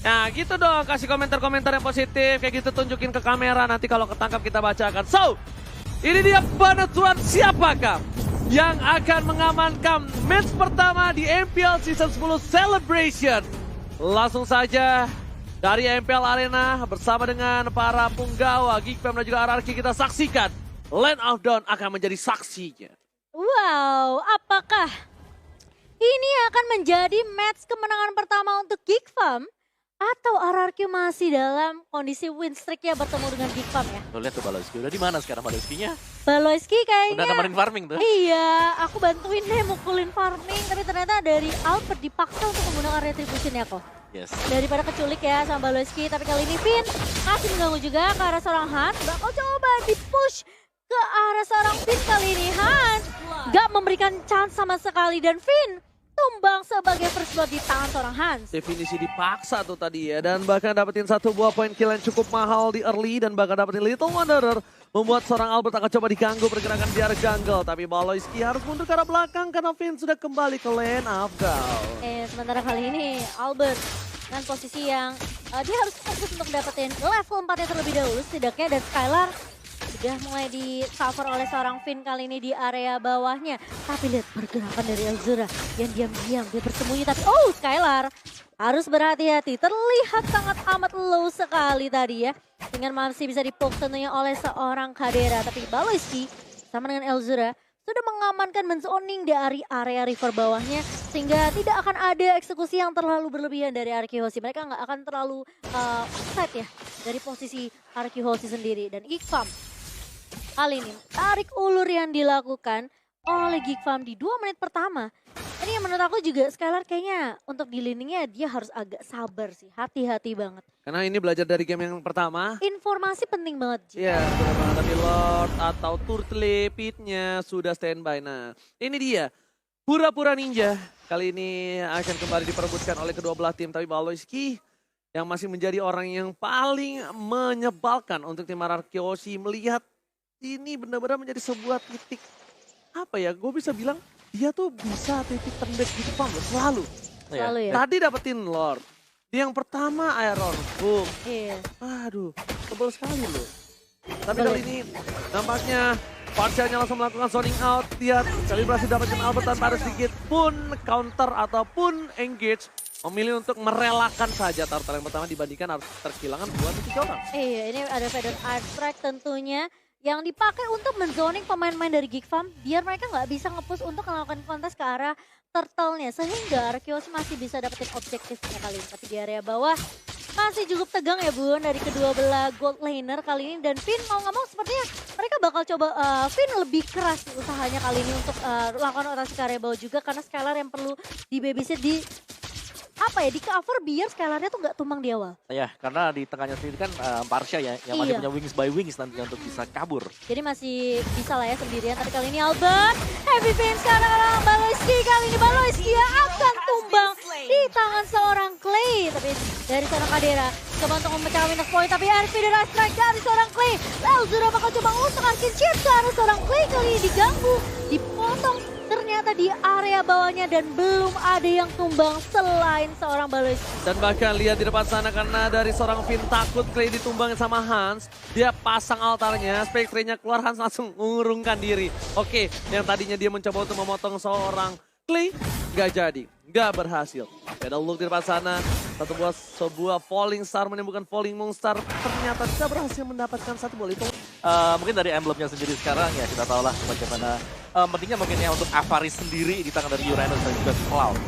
Nah gitu dong, kasih komentar-komentar yang positif, kayak gitu tunjukin ke kamera, nanti kalau ketangkap kita bacakan. So, ini dia penentuan siapakah yang akan mengamankan match pertama di MPL Season 10 Celebration. Langsung saja dari MPL Arena bersama dengan para punggawa Geekfam dan juga RRQ kita saksikan Land of Dawn akan menjadi saksinya. Wow, apakah ini akan menjadi match kemenangan pertama untuk Geekfam? Atau RRQ masih dalam kondisi win streak ya bertemu dengan Geekfam ya? Lo lihat tuh Baloyski, udah di mana sekarang Baloyskinya? Baloyski kayaknya. Udah nemenin farming tuh. Iya, aku bantuin deh mukulin farming. Tapi ternyata dari Albert dipaksa untuk menggunakan retribution ya kok. Yes. Daripada keculik ya sama Baloyski. Tapi kali ini Finn masih mengganggu juga ke arah seorang Hans. Bakal coba di-push ke arah seorang Finn kali ini. Hans gak memberikan chance sama sekali. Dan Finn tumbang sebagai first blood di tangan seorang Hans. Definisi dipaksa tuh tadi ya, dan bahkan dapetin satu buah poin kill yang cukup mahal di early, dan bahkan dapetin Little Wanderer, membuat seorang Albert akan coba diganggu pergerakan di area jungle. Tapi Baloyski harus mundur ke arah belakang karena Finn sudah kembali ke lane of Dawn. Sementara kali ini Albert dengan posisi yang dia harus fokus untuk dapetin level 4-nya terlebih dahulu setidaknya, dan Skylar sudah mulai di cover oleh seorang Finn kali ini di area bawahnya. Tapi lihat pergerakan dari Elzura yang diam-diam dia bersembunyi, tapi Skylar harus berhati-hati. Terlihat sangat amat low sekali tadi ya. Dengan masih bisa dipoke tentunya oleh seorang Kadera. Tapi Baloyski sama dengan Elzura sudah mengamankan menzoning dari area river bawahnya. Sehingga tidak akan ada eksekusi yang terlalu berlebihan dari Arkehosi. Mereka nggak akan terlalu offside ya dari posisi Arkehosi sendiri. Dan Geekfam kali ini tarik ulur yang dilakukan oleh Geekfam di 2 menit pertama. Ini yang menurut aku juga Skylar kayaknya untuk di laningnya dia harus agak sabar sih. Hati-hati banget. Karena ini belajar dari game yang pertama. Informasi penting banget. Ji. Ya, sudah banget. Tapi Lord atau Turtle Pit-nya sudah standby. Nah, ini dia. Pura-pura ninja. Kali ini akan kembali diperebutkan oleh kedua belah tim. Tapi Baloyski yang masih menjadi orang yang paling menyebalkan untuk tim Arkehosi melihat ini benar-benar menjadi sebuah titik, apa ya, gue bisa bilang dia tuh bisa titik tendek gitu Pam, selalu. Selalu ya. Tadi dapetin Lord, yang pertama Iron, boom. Iya. Aduh, tebal sekali loh. Tapi kali ini nampaknya Parsianya langsung melakukan zoning out. Lihat, kali berhasil dapetin Albert tanpa ada sedikit pun counter ataupun engage. Memilih untuk merelakan saja turtle yang pertama dibandingkan harus terkehilangan 2-3 orang. Iya, ini ada Feather Art Strike tentunya yang dipakai untuk menzoning pemain-pemain dari Geekfam biar mereka nggak bisa nge-push untuk melakukan kontes ke arah turtle-nya, sehingga Arkehosi masih bisa dapetin objektifnya kali ini. Tapi di area bawah masih cukup tegang ya Bun dari kedua belah gold laner kali ini, dan Finn mau nggak mau sepertinya mereka bakal coba Finn lebih keras usahanya kali ini untuk melakukan rotasi ke area bawah juga, karena Skylar yang perlu di babysit di di cover biar Skylarnya tuh nggak tumbang di awal. Ya, karena di tengahnya sendiri kan Parsha ya, yang masih punya wings by wings nantinya untuk bisa kabur. Jadi masih bisa lah ya sendirian. Tapi kali ini Albert, heavy pain sekarang Baloyski. Kali ini Baloyski akan tumbang di tangan seorang Clay. Tapi dari seorang Kadera coba untuk memecah minus point. Tapi RP dari strike dari seorang Clay. Elzura bakal coba untuk arkin shield ke arah seorang Clay. Kali ini diganggu, dipotong ternyata di area bawahnya, dan belum ada yang tumbang selain seorang Baloyski. Dan bahkan lihat di depan sana karena dari seorang Finn takut Clay ditumbangin sama Hans. Dia pasang altarnya, Spectre-nya keluar, Hans langsung mengurungkan diri. Oke, yang tadinya dia mencoba untuk memotong seorang Clay, nggak jadi, nggak berhasil. Ada look di depan sana, sebuah falling star menemukan falling monster. Ternyata tidak berhasil mendapatkan satu bola itu. Mungkin dari emblemnya sendiri sekarang ya kita tahu lah bagaimana pentingnya mungkin ya untuk Avaris sendiri di tangan dari Uranus dan juga Cloud.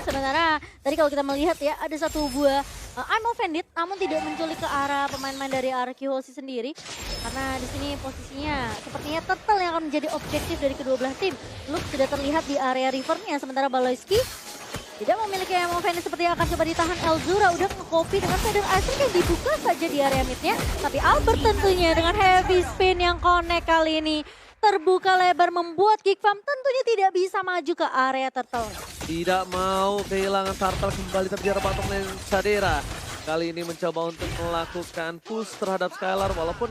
Sementara tadi kalau kita melihat ya ada satu buah I'm offended namun tidak menculik ke arah pemain-pemain dari Arkehosi sendiri, karena di sini posisinya sepertinya Turtle yang akan menjadi objektif dari kedua belah tim. Look sudah terlihat di area rivernya, sementara Baloyski tidak memiliki yang offended seperti yang akan coba ditahan. Elzura udah nge-copy dengan Feather Ice yang dibuka saja di area midnya, tapi Albert tentunya dengan heavy spin yang connect kali ini terbuka lebar membuat Geekfam tentunya tidak bisa maju ke area turtle. Tidak mau kehilangan turtle kembali, tapi dia patung Kadera. kali ini mencoba untuk melakukan push terhadap Skylar. Walaupun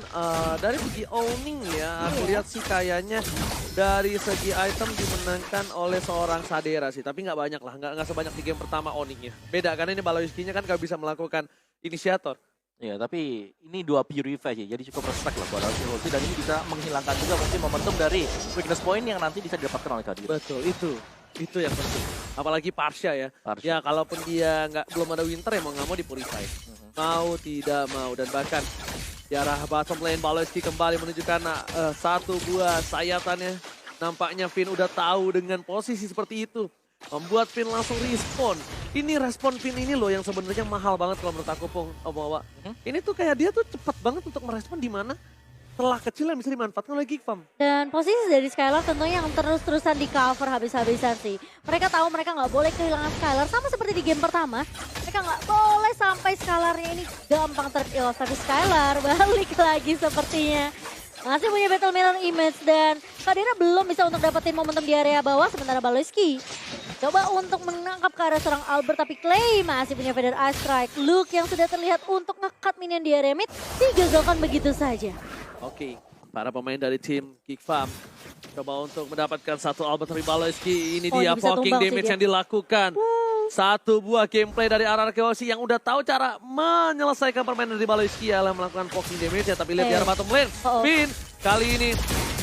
dari segi owning ya, aku lihat sih kayaknya dari segi item dimenangkan oleh seorang Sadera sih. Tapi nggak banyak lah, nggak sebanyak di game pertama owningnya. Beda karena ini Baloiski-nya kan nggak bisa melakukan inisiator. Ya, tapi ini 2 purify sih, jadi cukup respect lah buat Alki dan ini bisa menghilangkan juga mungkin momentum dari weakness point yang nanti bisa didapatkan oleh Kadira. Betul, itu yang penting. Apalagi Parsha ya. Parsha. Ya kalaupun dia belum ada winter ya mau nggak mau di purify. Mau tidak mau, dan bahkan di arah bottom lane Baloiski kembali menunjukkan satu buah sayatannya. Nampaknya Finn udah tahu dengan posisi seperti itu. Membuat Finn langsung respon. Ini respon Finn ini loh yang sebenarnya mahal banget kalau menurut aku, Pung. Ini tuh kayak dia tuh cepat banget untuk merespon di mana celah kecil yang bisa dimanfaatkan oleh Geekfam. Dan posisi dari Skylar tentunya yang terus-terusan di cover habis-habisan sih. Mereka tahu mereka nggak boleh kehilangan Skylar. Sama seperti di game pertama. Mereka nggak boleh sampai Skylarnya ini gampang terkill. Tapi Skylar balik lagi sepertinya. Masih punya Battle Mirror Image dan Kadira belum bisa untuk dapetin momentum di area bawah. Sementara Baloiski coba untuk menangkap ke arah seorang Albert, tapi Clay masih punya Feather Ice Strike. Luke yang sudah terlihat untuk nge-cut minion di area mid digagalkan begitu saja. Oke, para pemain dari tim Geekfam coba untuk mendapatkan satu Albert dari Baloiski. Ini dia bisa poking tumbang sih damage dia. yang dilakukan. Satu buah gameplay dari RRQ yang udah tahu cara menyelesaikan permainan dari Baloiski adalah melakukan poking damage ya. Tapi lihat di arah bottom lane, Finn kali ini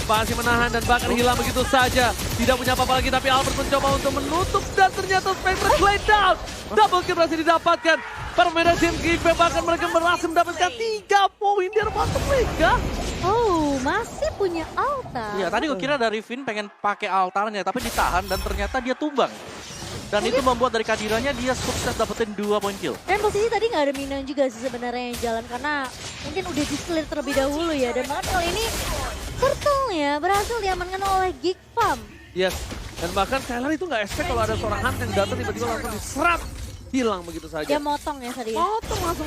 masih menahan dan bahkan hilang begitu saja. Tidak punya apa-apa lagi, tapi Albert mencoba untuk menutup dan ternyata Spectre Blade down. Double kill berhasil didapatkan. Permainan tim Geekfam bahkan mereka berhasil mendapatkan 3 poin di arah bottom lane kah? Oh, masih punya altar. Iya, tadi gue kira dari Finn pengen pakai altarnya, tapi ditahan dan ternyata dia tumbang. Dan itu membuat dari Kadiranya dia sukses dapetin 2 poin kill. Dan posisi tadi nggak ada minion juga sih sebenarnya yang jalan karena mungkin udah di-clear terlebih dahulu ya. Dan bahkan kali ini turtle-nya berhasil diamankan oleh Geekfam. Yes, dan bahkan Skylar itu nggak expect kalau ada seorang Hunt yang datang tiba-tiba langsung diserap. Hilang begitu saja. Dia motong ya tadi. Potong langsung.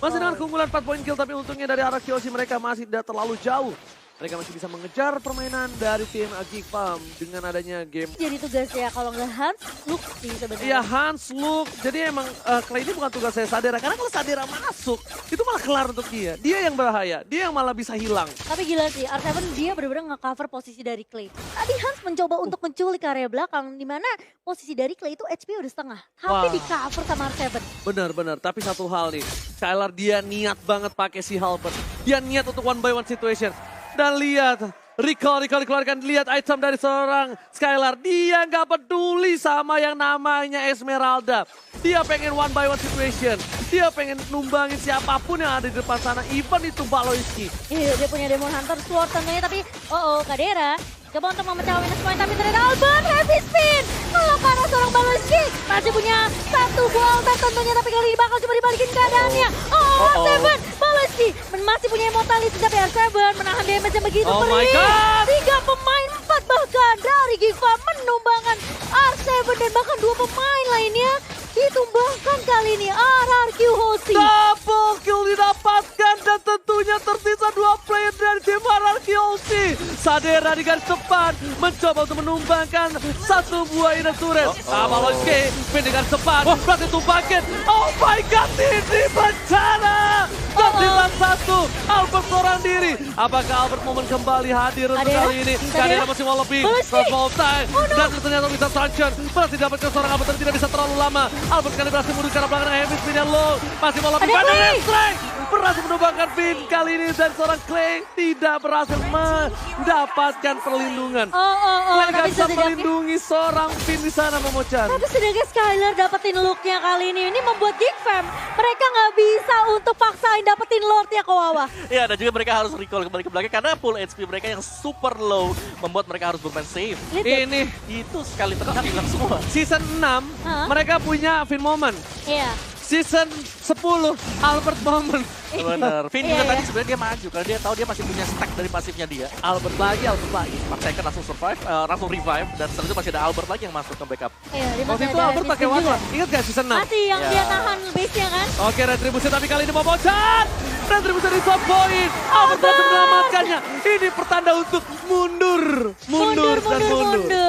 Masih dengan keunggulan 4 poin kill, tapi untungnya dari arah Kyoshi mereka masih tidak terlalu jauh. Mereka masih bisa mengejar permainan dari tim Geekfam dengan adanya game. Jadi tugas ya kalau nggak Hans, Luke sih sebenarnya. Iya, Hans, Luke. Jadi emang Clay ini bukan tugas saya Sadera. Karena kalau Sadera masuk, itu malah kelar untuk dia. Dia yang bahaya, dia yang malah bisa hilang. Tapi gila sih, R7 dia benar-benar nge-cover posisi dari Clay. Tadi Hans mencoba untuk menculik area belakang, di mana posisi dari Clay itu HP udah setengah. Tapi Wah. di-cover sama R7. Benar-benar, tapi satu hal nih. Skylar dia niat banget pakai si Halbert. Dia niat untuk one by one situation. Dan lihat, dikeluarkan, lihat item dari seorang Skylar. Dia nggak peduli sama yang namanya Esmeralda. Dia pengen one by one situation. Dia pengen numbangin siapapun yang ada di depan sana, even itu Baloiski. Iya, dia punya Demon Hunter Sword tentunya, tapi Kadera coba untuk memecah minus point, tapi ternyata Albert heavy spin. Kalau karena seorang Baloiski masih punya satu buah ulti tentunya, tapi kali ini bakal coba dibalikin keadaannya. R7, Baloiski masih punya immortality, tapi R7 menahan damage yang begitu Oh my perih. God. 3 pemain, 4 bahkan dari Geekfam menumbangkan R7 dan bahkan 2 pemain lainnya ditumbangkan kali ini. RRQ Hoshi. Double kill didapatkan dan tentunya tersisa 2 player dari tim RRQ Hoshi. Sadera di garis depan mencoba untuk menumbangkan satu buah inner turret. Baloiski Finn di garis depan berhasil tumbangkan. Oh my god, ini bencana. Terhilang satu, Albert seorang diri. Apakah Albert momen kembali hadir untuk Kadera? kali ini? Kadera masih mau lebih. Baloiski. Time. Dan ternyata bisa Sanction. Berhasil dapatkan seorang Albert dan tidak bisa terlalu lama. Albert kali berhasil mundur ke arah belakang. Heavy spin yang low. Masih mau lebih. Ada Pada Clay. strike. Berhasil menumbangkan Finn kali ini. Dan seorang Clay tidak berhasil mendapatkan perlindungan. Clay Tapi gak bisa setidaknya melindungi seorang Finn di sana, Momochan. Tapi setidaknya Skylar dapetin look-nya kali ini. Ini membuat Geekfam mereka nggak bisa untuk paksain dapetin Lord-nya ke bawah. Ya, dan juga mereka harus recall kembali ke belakang karena full HP mereka yang super low membuat mereka harus bermain safe. Lihat Ini Itu sekali tekan hilang semua. season 6 mereka punya Finn moment. Iya. Season 10 Albert moment. Bener. Finn Iya, juga iya. tadi sebenarnya dia maju karena dia tahu dia masih punya stack dari pasifnya dia. Albert lagi. Mark Second langsung survive, langsung revive dan setelah itu masih ada Albert lagi yang masuk ke backup. Iya, dia Waktu masih itu ada Albert pakai Miskin Wanda. juga. Ingat gak season 6? Masih yang Ya. dia tahan base-nya kan? Oke, retribusi tapi kali ini mau bocor. Retribution di top point. Albert berhasil menyelamatkannya. Ini pertanda untuk mundur. Mundur.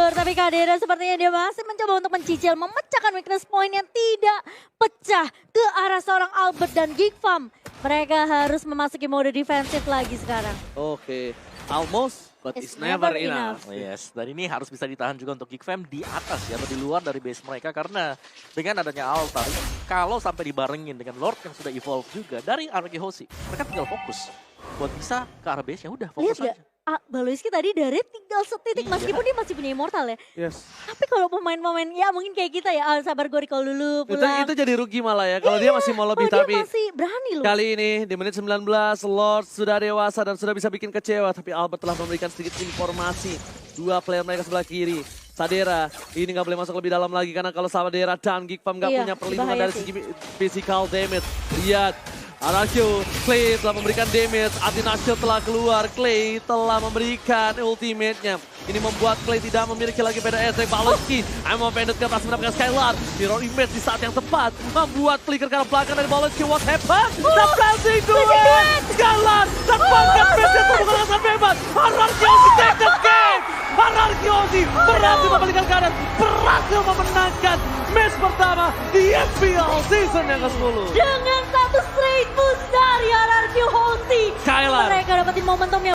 Tapi Kadera sepertinya dia masih mencoba untuk mencicil, memecahkan weakness point yang tidak pecah ke arah seorang Albert dan Geekfam. Mereka harus memasuki mode defensif lagi sekarang. Oke, almost, but it's never enough. Yes, dan ini harus bisa ditahan juga untuk Geekfam di atas ya, atau di luar dari base mereka. Karena dengan adanya altar, kalau sampai dibarengin dengan Lord yang sudah evolve juga dari RRQ Hoshi, mereka tinggal fokus. Buat bisa ke arah base, ya udah fokus Lihat aja. Baloiski tadi dari tinggal setitik, Iya. meskipun dia masih punya immortal ya. Yes. Tapi kalau pemain-pemain, ya mungkin kayak kita ya, sabar gue recall dulu, pulang. Itu jadi rugi malah ya, kalau dia masih mau lebih. Dia Tapi masih berani loh. kali ini di menit 19, Lord sudah dewasa dan sudah bisa bikin kecewa. Tapi Albert telah memberikan sedikit informasi. Dua player mereka sebelah kiri. Sadera, ini nggak boleh masuk lebih dalam lagi. Karena kalau Sadera dan Geekfam nggak Iya, punya perlindungan bahaya dari sih. segi physical damage. Lihat. Arasio, Clay telah memberikan damage, Atinasio telah keluar, Clay telah memberikan ultimate-nya. Ini membuat Clay tidak memiliki lagi PDS dari Baloiski. I'm offended kan berhasil mendapatkan Skylar. Mirror image di saat yang tepat. Membuat flicker ke arah belakang dari Baloiski. What happened? The blessing duet! Skylar, dan pangkat base-nya terbuka dengan sangat hebat. Ararkiosi take the game! Ararkiosi berhasil membalikan keadaan. Berhasil memenangkan match pertama di FPL season yang ke-10. Dengan satu straight push dari RRQ Hoshi. Skylar. Mereka dapetin momentumnya.